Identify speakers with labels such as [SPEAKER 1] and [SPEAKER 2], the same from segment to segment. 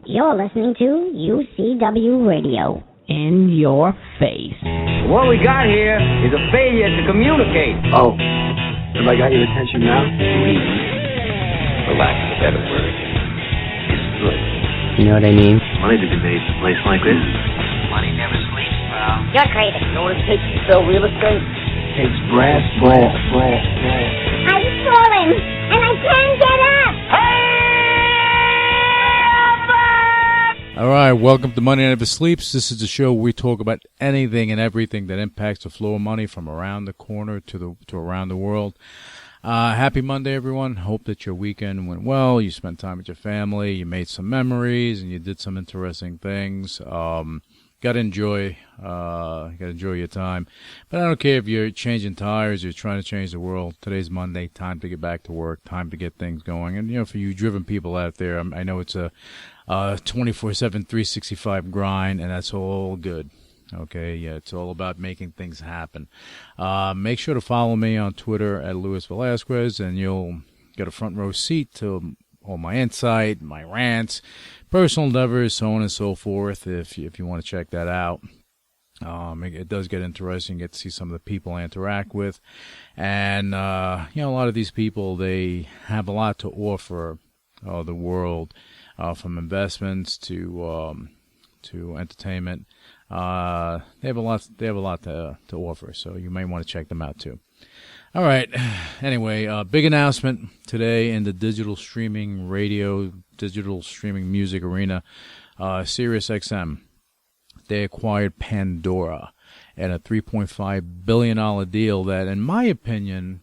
[SPEAKER 1] You're listening to UCW Radio. In your face.
[SPEAKER 2] What we got here is a failure to communicate.
[SPEAKER 3] Oh, have I got your attention now?
[SPEAKER 4] For lack of a better word, is good.
[SPEAKER 3] You know what I mean?
[SPEAKER 4] Money to be made in a place like this. Money never sleeps, pal.
[SPEAKER 1] You're crazy.
[SPEAKER 2] You know what it takes to sell real estate?
[SPEAKER 3] It takes brass.
[SPEAKER 1] I'm falling, and I can't get up.
[SPEAKER 5] All right, welcome to Money Never Sleeps. This is the show where we talk about anything and everything that impacts the flow of money from around the corner to around the world. Happy Monday, everyone. Hope that your weekend went well. You spent time with your family. You made some memories, and you did some interesting things. Gotta enjoy your time. But I don't care if you're changing tires, you're trying to change the world. Today's Monday, time to get back to work, time to get things going. And, you know, for you driven people out there, I know it's a 24/7, 365 grind, and that's all good. Okay, yeah, it's all about making things happen. Make sure to follow me on Twitter at Velazquez, and you'll get a front row seat to all my insight, my rants, personal endeavors, so on and so forth, if you want to check that out. It does get interesting. You get to see some of the people I interact with. And, a lot of these people, they have a lot to offer the world, from investments to entertainment. They have a lot to offer, so you may want to check them out too. All right. Anyway, big announcement today in the digital streaming music arena. SiriusXM, they acquired Pandora and a $3.5 billion deal that, in my opinion,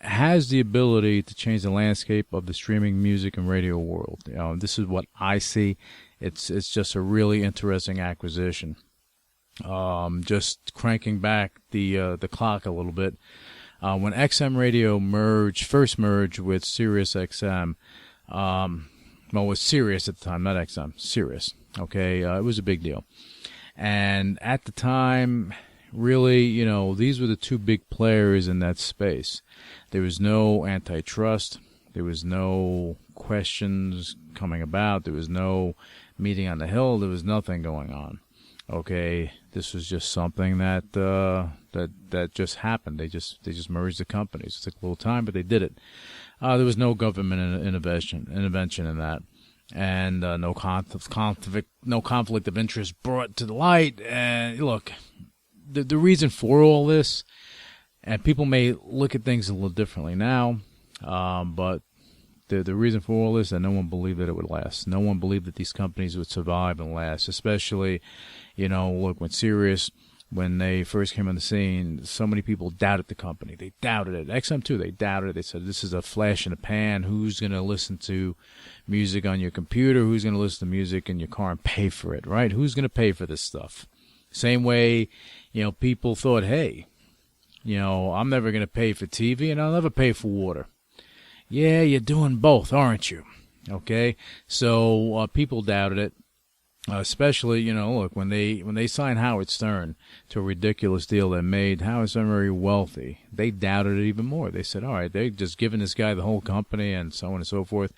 [SPEAKER 5] has the ability to change the landscape of the streaming music and radio world. This is what I see. It's just a really interesting acquisition. Just cranking back the clock a little bit. When XM Radio first merged with SiriusXM, it was Sirius at the time, not XM, Sirius. Okay, it was a big deal. And at the time, really, these were the two big players in that space. There was no antitrust. There was no questions coming about. There was no meeting on the Hill. There was nothing going on. Okay, this was just something that just happened. They just merged the companies. It took a little time, but they did it. There was no government intervention in that, and no conflict of interest brought to the light. And look, the reason for all this, and people may look at things a little differently now, but the reason for all this, that no one believed that it would last. No one believed that these companies would survive and last, especially, look, when Sirius, when they first came on the scene, so many people doubted the company. They doubted it. XM too, they doubted it. They said, this is a flash in the pan. Who's going to listen to music on your computer? Who's going to listen to music in your car and pay for it, right? Who's going to pay for this stuff? Same way, people thought, hey, I'm never going to pay for TV and I'll never pay for water. Yeah, you're doing both, aren't you? Okay, so people doubted it, especially, look, when they signed Howard Stern to a ridiculous deal that made Howard Stern very wealthy, they doubted it even more. They said, all right, they're just giving this guy the whole company and so on and so forth.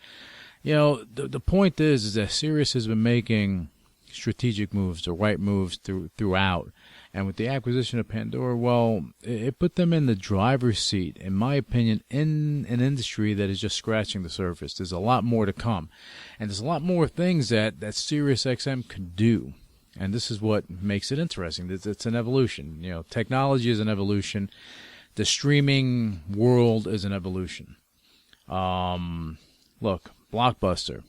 [SPEAKER 5] The point is that Sirius has been making strategic moves, the right moves throughout. And with the acquisition of Pandora, well, it put them in the driver's seat, in my opinion, in an industry that is just scratching the surface. There's a lot more to come. And there's a lot more things that SiriusXM could do. And this is what makes it interesting. It's an evolution. Technology is an evolution. The streaming world is an evolution. Look, Blockbuster.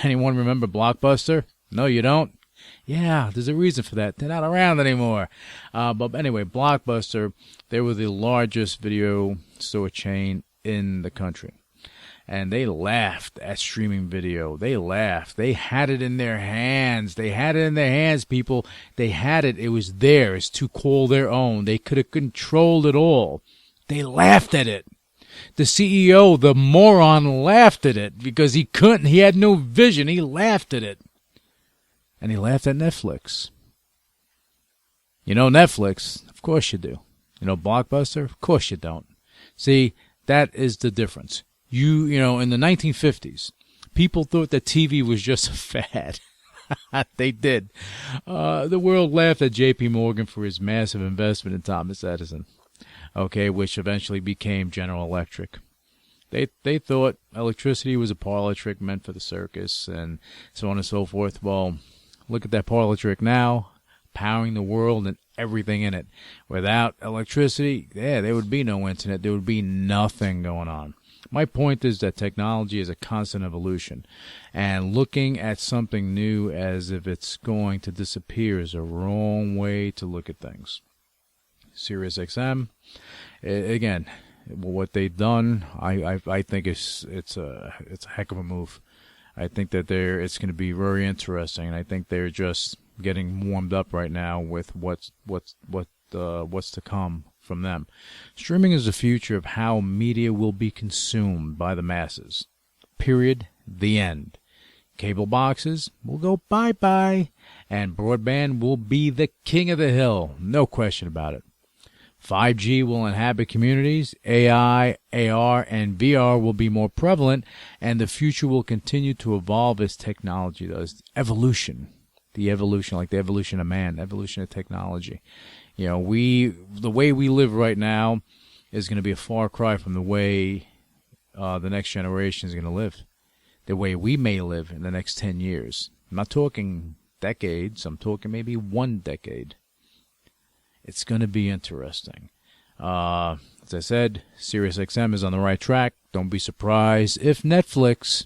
[SPEAKER 5] Anyone remember Blockbuster? No, you don't? Yeah, there's a reason for that. They're not around anymore. But anyway, Blockbuster, they were the largest video store chain in the country. And they laughed at streaming video. They laughed. They had it in their hands. People. They had it. It was theirs to call their own. They could have controlled it all. They laughed at it. The CEO, the moron, laughed at it because he couldn't. He had no vision. He laughed at it. And he laughed at Netflix. Netflix? Of course you do. Blockbuster? Of course you don't. See, that is the difference. In the 1950s, People thought that TV was just a fad. They did. The world laughed at J.P. Morgan for his massive investment in Thomas Edison, okay, which eventually became General Electric. They thought electricity was a parlor trick meant for the circus and so on and so forth. Well, look at that parlor trick now, powering the world and everything in it. Without electricity, there would be no internet. There would be nothing going on. My point is that technology is a constant evolution, and looking at something new as if it's going to disappear is a wrong way to look at things. SiriusXM, again, what they've done, I think it's a heck of a move. I think that it's going to be very interesting, and I think they're just getting warmed up right now with what's to come from them. Streaming is the future of how media will be consumed by the masses. Period. The end. Cable boxes will go bye-bye, and broadband will be the king of the hill. No question about it. 5G will inhabit communities, AI, AR, and VR will be more prevalent, and the future will continue to evolve as technology does. Evolution. The evolution, like the evolution of man, evolution of technology. You know, the way we live right now is going to be a far cry from the way the next generation is going to live. The way we may live in the next 10 years. I'm not talking decades. I'm talking maybe 1 decade. It's going to be interesting. As I said, SiriusXM is on the right track. Don't be surprised if Netflix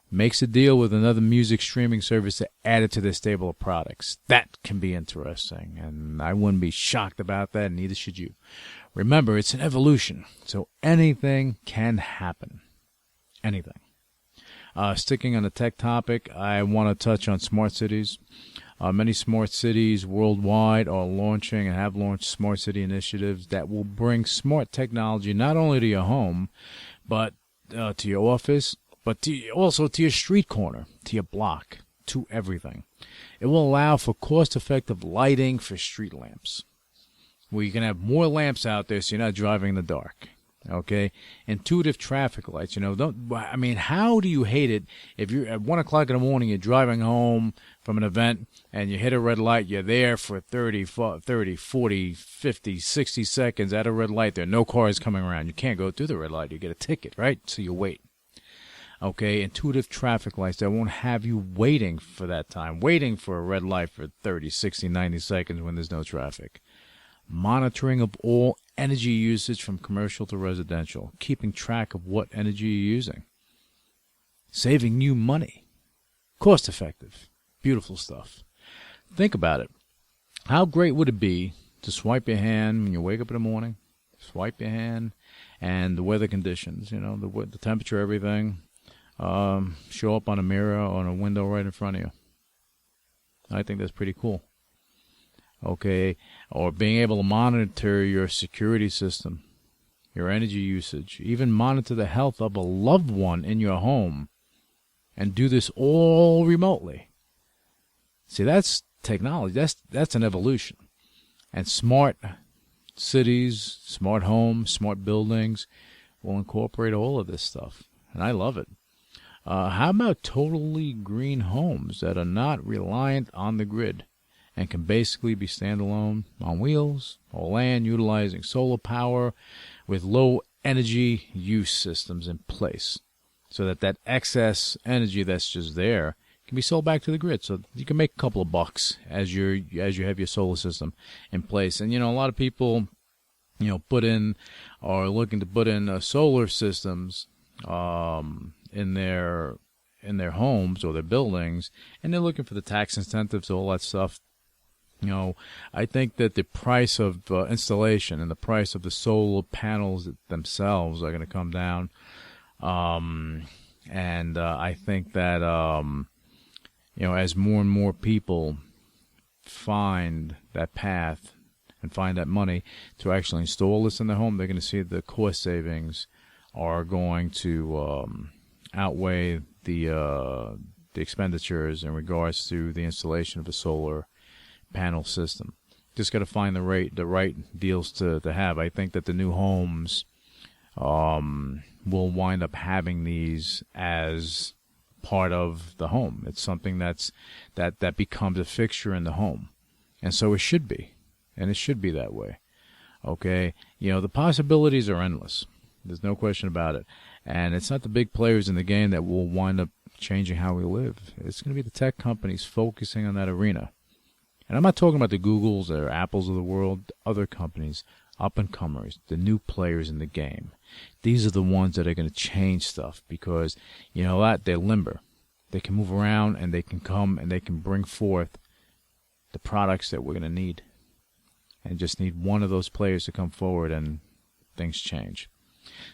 [SPEAKER 5] makes a deal with another music streaming service to add it to their stable of products. That can be interesting, and I wouldn't be shocked about that, and neither should you. Remember, it's an evolution, so anything can happen. Anything. Sticking on the tech topic, I want to touch on smart cities. Many smart cities worldwide are launching and have launched smart city initiatives that will bring smart technology not only to your home, but to your office, but also to your street corner, to your block, to everything. It will allow for cost-effective lighting for street lamps, where you can have more lamps out there so you're not driving in the dark. Okay, intuitive traffic lights. You know, how do you hate it if you're at 1 o'clock in the morning, you're driving home from an event and you hit a red light, you're there for 30, 40, 50, 60 seconds at a red light. There are no cars coming around. You can't go through the red light. You get a ticket, right? So you wait. Okay, intuitive traffic lights that won't have you waiting for that time, waiting for a red light for 30, 60, 90 seconds when there's no traffic. Monitoring of all energy usage from commercial to residential, keeping track of what energy you're using. Saving you money. Cost effective. Beautiful stuff. Think about it. How great would it be to swipe your hand when you wake up in the morning? Swipe your hand and the weather conditions, you know, the temperature, everything, show up on a mirror or on a window right in front of you. I think that's pretty cool. Okay, or being able to monitor your security system, your energy usage, even monitor the health of a loved one in your home, and do this all remotely. See, that's technology. That's an evolution. And smart cities, smart homes, smart buildings will incorporate all of this stuff, and I love it. How about totally green homes that are not reliant on the grid and can basically be standalone on wheels or land, utilizing solar power with low energy use systems in place, so that excess energy that's just there can be sold back to the grid, so you can make a couple of bucks as you have your solar system in place. And you know, a lot of people, you know, put in or looking to put in solar systems in their homes or their buildings, and they're looking for the tax incentives, all that stuff. You know, I think that the price of installation and the price of the solar panels themselves are going to come down. And I think that, you know, as more and more people find that path and find that money to actually install this in their home, they're going to see the cost savings are going to outweigh the expenditures in regards to the installation of a solar panel system. Just got to find the right deals to have. I think that the new homes will wind up having these as part of the home. It's something that becomes a fixture in the home. And so it should be. And it should be that way. Okay? The possibilities are endless. There's no question about it. And it's not the big players in the game that will wind up changing how we live. It's going to be the tech companies focusing on that arena. And I'm not talking about the Googles or Apples of the world, other companies, up-and-comers, the new players in the game. These are the ones that are going to change stuff because, they're limber. They can move around and they can come and they can bring forth the products that we're going to need. And just need one of those players to come forward and things change.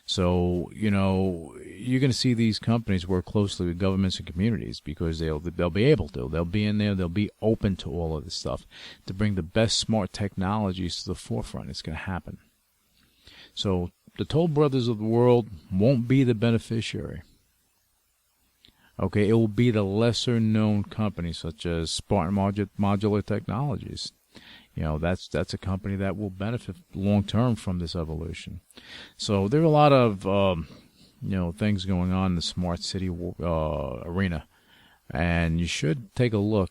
[SPEAKER 5] So, you're going to see these companies work closely with governments and communities because they'll be able to. They'll be in there. They'll be open to all of this stuff to bring the best smart technologies to the forefront. It's going to happen. So the Toll Brothers of the world won't be the beneficiary. Okay, it will be the lesser-known companies such as Spartan Modular Technologies. That's a company that will benefit long-term from this evolution. So there are a lot of, things going on in the smart city arena. And you should take a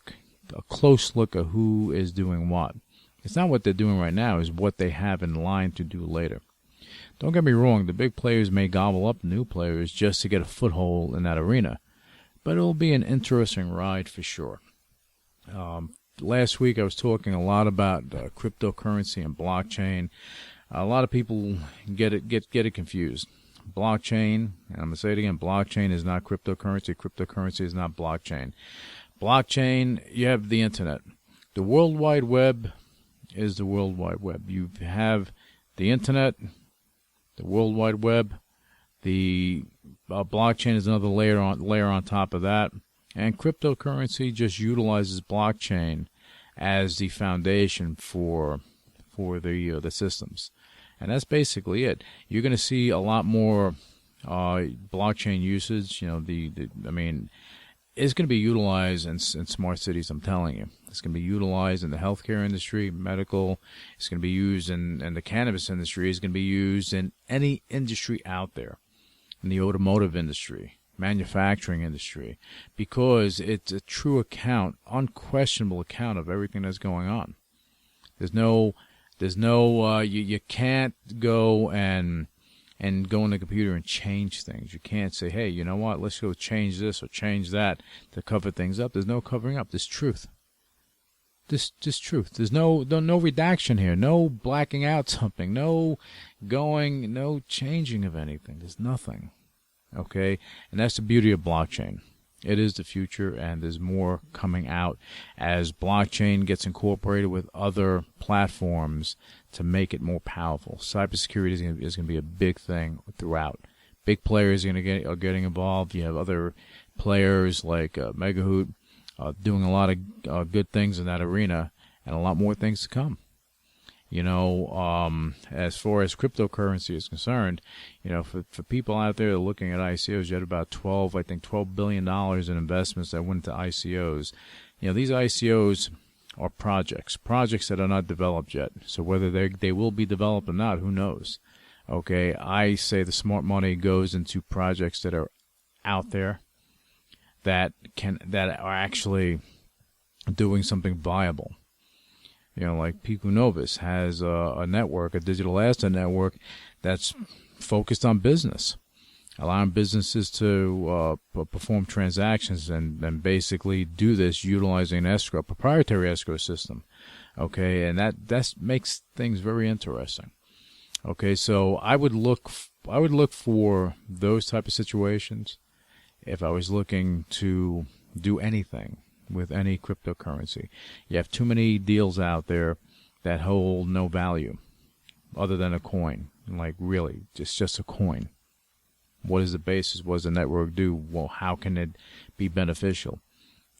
[SPEAKER 5] close look at who is doing what. It's not what they're doing right now, it's what they have in line to do later. Don't get me wrong, the big players may gobble up new players just to get a foothold in that arena. But it'll be an interesting ride for sure. Last week I was talking a lot about cryptocurrency and blockchain. A lot of people get it confused. Blockchain, and I'm going to say it again, blockchain is not cryptocurrency. Cryptocurrency is not blockchain. Blockchain, you have the internet. The World Wide Web is the World Wide Web. You have the internet, the World Wide Web, the blockchain is another layer on top of that. And cryptocurrency just utilizes blockchain as the foundation for the systems, and that's basically it. You're going to see a lot more blockchain usage. It's going to be utilized in smart cities. I'm telling you, it's going to be utilized in the healthcare industry, medical. It's going to be used in the cannabis industry. It's going to be used in any industry out there, in the automotive industry, manufacturing industry, because it's a true account, unquestionable account of everything that's going on. You can't go and go in the computer and change things. You can't say, hey, you know what, let's go change this or change that to cover things up. There's no covering up. There's truth. This truth. There's no redaction here. No blacking out something. No changing of anything. There's nothing. Okay, and that's the beauty of blockchain. It is the future, and there's more coming out as blockchain gets incorporated with other platforms to make it more powerful. Cybersecurity is going to be a big thing throughout. Big players are getting involved. You have other players like Megahoot doing a lot of good things in that arena, and a lot more things to come. As far as cryptocurrency is concerned, for people out there looking at ICOs, you had about $12 billion in investments that went into ICOs. These ICOs are projects that are not developed yet. So whether they will be developed or not, who knows? Okay, I say the smart money goes into projects that are out there that are actually doing something viable. Like Pico Novus has a network, a digital asset network that's focused on business, allowing businesses to perform transactions and basically do this utilizing an proprietary escrow system. Okay, and that makes things very interesting. Okay, so I would look for those type of situations if I was looking to do anything with any cryptocurrency. You have too many deals out there that hold no value other than a coin. Like, really, it's just a coin. What is the basis? What does the network do? Well, how can it be beneficial?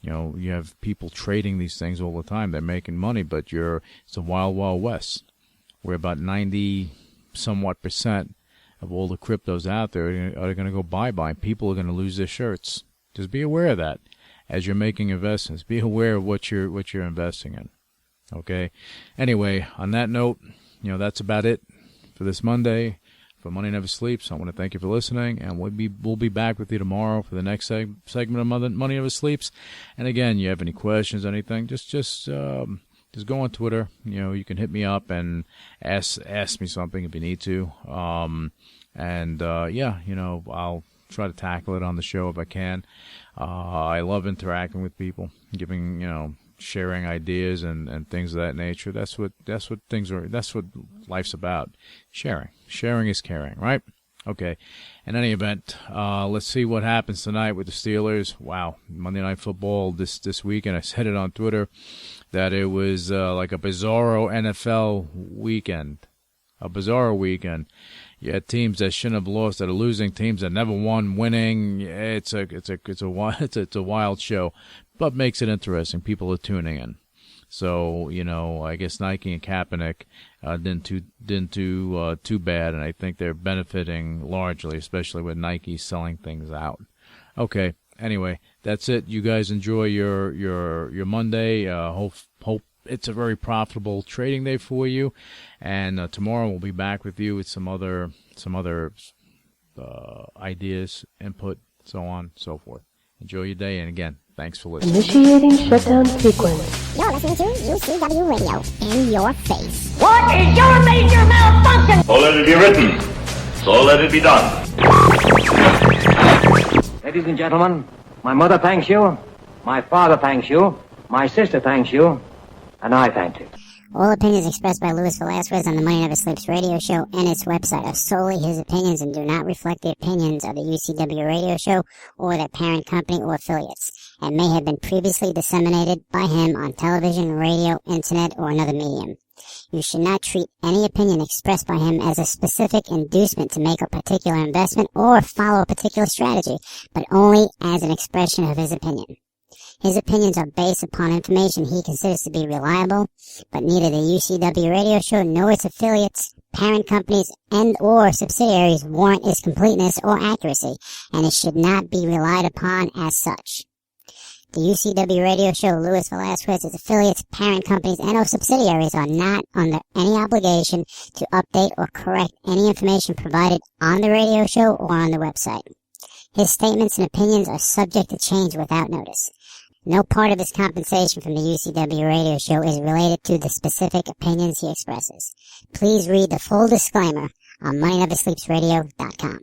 [SPEAKER 5] You have people trading these things all the time. They're making money, but it's a wild, wild west, where about 90-somewhat% of all the cryptos out there are going to go bye-bye. People are going to lose their shirts. Just be aware of that. As you're making investments, be aware of what you're investing in. Okay. Anyway, on that note, that's about it for this Monday. for Money Never Sleeps. I want to thank you for listening, and we'll be back with you tomorrow for the next segment of Money Never Sleeps. And again, you have any questions, anything, just go on Twitter. You can hit me up and ask me something if you need to. I'll try to tackle it on the show if I can. I love interacting with people, giving, sharing ideas and things of that nature. That's what life's about. Sharing is caring, right? Okay. In any event, let's see what happens tonight with the Steelers. Wow. Monday Night Football this weekend. I said it on Twitter that it was like a bizarro NFL weekend. A bizarro weekend. You had teams that shouldn't have lost that are losing, teams that never won winning. It's a wild show, but makes it interesting. People are tuning in. So, I guess Nike and Kaepernick didn't do too bad, and I think they're benefiting largely, especially with Nike selling things out. Okay, anyway, that's it. You guys enjoy your Monday. Hope it's a very profitable trading day for you, and tomorrow we'll be back with you with some other ideas, input, so on, so forth. Enjoy your day, and again, thanks for listening.
[SPEAKER 6] Initiating shutdown sequence.
[SPEAKER 1] You're listening to UCW Radio in your face.
[SPEAKER 2] What is your major malfunction?
[SPEAKER 4] So let it be written. So let it be done.
[SPEAKER 2] Ladies and gentlemen, my mother thanks you, my father thanks you, my sister thanks you, and I thank you.
[SPEAKER 1] All opinions expressed by Luis Velazquez on the Money Never Sleeps radio show and its website are solely his opinions and do not reflect the opinions of the UCW radio show or their parent company or affiliates, and may have been previously disseminated by him on television, radio, internet, or another medium. You should not treat any opinion expressed by him as a specific inducement to make a particular investment or follow a particular strategy, but only as an expression of his opinion. His opinions are based upon information he considers to be reliable, but neither the UCW radio show nor its affiliates, parent companies, and or subsidiaries warrant its completeness or accuracy, and it should not be relied upon as such. The UCW radio show, Luis Velazquez, its affiliates, parent companies, and or subsidiaries are not under any obligation to update or correct any information provided on the radio show or on the website. His statements and opinions are subject to change without notice. No part of his compensation from the UCW radio show is related to the specific opinions he expresses. Please read the full disclaimer on MoneyNeverSleepsRadio.com.